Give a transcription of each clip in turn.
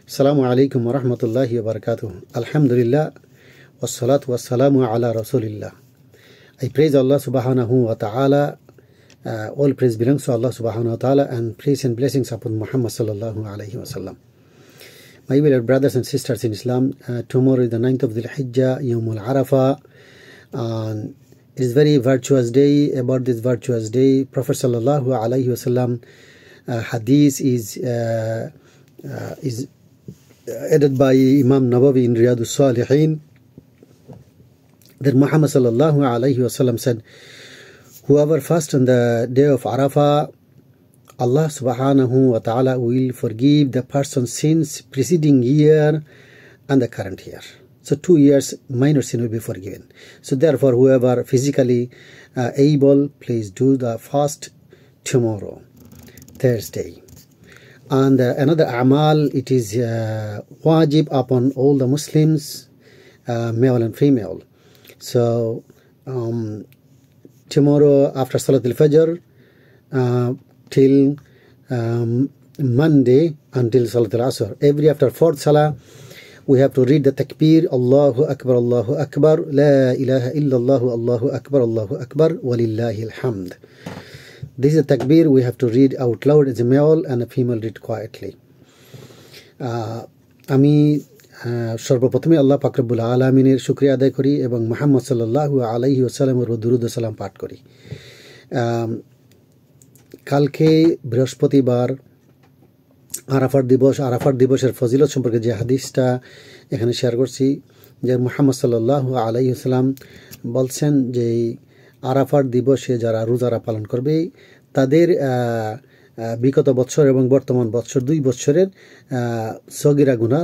Assalamu alaikum wa rahmatullahi wa barakatuh. Alhamdulillah, wassalatu wassalamu ala rasulillah. I praise Allah subhanahu wa ta'ala. All praise belongs to Allah subhanahu wa ta'ala, and praise and blessings upon Muhammad sallallahu alayhi wa sallam. My beloved brothers and sisters in Islam, tomorrow is the 9th of Dhul Hijjah, Yawmul Arafah, and it is very virtuous day. About this virtuous day, Prophet sallallahu alayhi wa sallam hadith is added by Imam Nawawi in Riyadus Salihin, that Muhammad sallallahu alayhi wa sallam said, whoever fasts on the day of Arafah, Allah subhanahu wa ta'ala will forgive the person's sins preceding year and the current year. So 2 years minor sin will be forgiven. So therefore, whoever physically able, please do the fast tomorrow, Thursday. And another amal, it is wajib upon all the Muslims, male and female. So tomorrow after Salat al-Fajr till Monday until Salat al-Asr, every after fourth Salah, we have to read the takbir, Allahu Akbar, La ilaha illallah, Allahu Akbar, Walillahi alhamd. This is a takbir we have to read out loud as a male, and a female read quietly. আমি সর্বপ্রথমে আল্লাহ পাক রব্বুল আলামিনের শুকরিয়া আদায় করি এবং মুহাম্মদ সাল্লাল্লাহু আলাইহি ওয়াসাল্লামের দরুদ ও সালাম পাঠ করি। কালকে বৃহস্পতিবার আরাফার দিবসের ফজিলত সম্পর্কে যে হাদিসটা এখানে শেয়ার করছি, যে মুহাম্মদ সাল্লাল্লাহু আলাইহি ওয়াসাল্লাম বলছেন যে আরাফার দিবসে যারা রোজারা পালন করবে তাদের বিগত বৎসর এবং বর্তমান বৎসর 2 বৎসরের সগীরা গুনাহ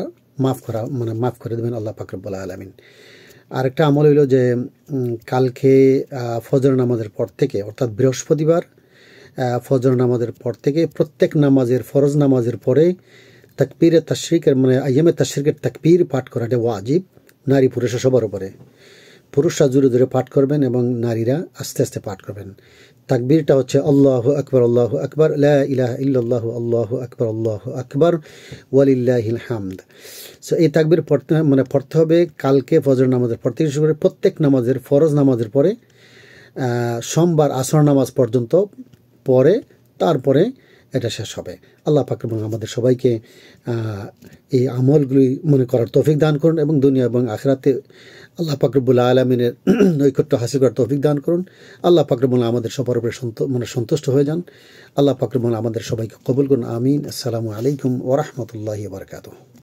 মাফ করে দেবেন আল্লাহ পাক রব্বুল আলামিন। আরেকটা আমল হইল যে কালকে ফজর নামাজের পর থেকে, অর্থাৎ বৃহস্পতিবার ফজর নামাজের পর থেকে প্রত্যেক নামাজের, ফরজ নামাজের পরে তাকবীরে তাশরিকের আইয়ামে তাশরিকের তাকবীর পাঠ করাটা ওয়াজিব, নারী পুরুষ সবার উপরে। পুরুষরা জোরে জোরে পাঠ করবেন এবং নারীরা আস্তে আস্তে পাঠ করবেন। তাকবীরটা হচ্ছে আল্লাহু আকবার, লা ইলাহা ইল্লাল্লাহু, আল্লাহু আকবার, ওয়ালিল্লাহিল হামদ। সো এই তাকবীর পড়তে হবে কালকে ফজর নামাজের পর থেকে শুরু করে প্রত্যেক নামাজের, ফরজ নামাজের পরে সোমবার আসর নামাজ পর্যন্ত পরে, তারপরে এটা শেষ হবে। আল্লাহ পাক আমাদের সবাইকে এই আমলগুলি মনে করার তৌফিক দান করুন এবং দুনিয়া এবং আখিরাতে আল্লাহ পাক রব্বুল আলামিনের নৈকট্য হাসিল করার তৌফিক দান করুন। আল্লাহ পাক রব্বুল আমাদের সবার উপরে সন্তুষ্ট হয়ে যান। আল্লাহ পাক রব্বুল আমাদের সবাইকে কবুল করুন। আমিন। আসসালামু আলাইকুম ওয়া রাহমাতুল্লাহি ওয়া বারাকাতুহু।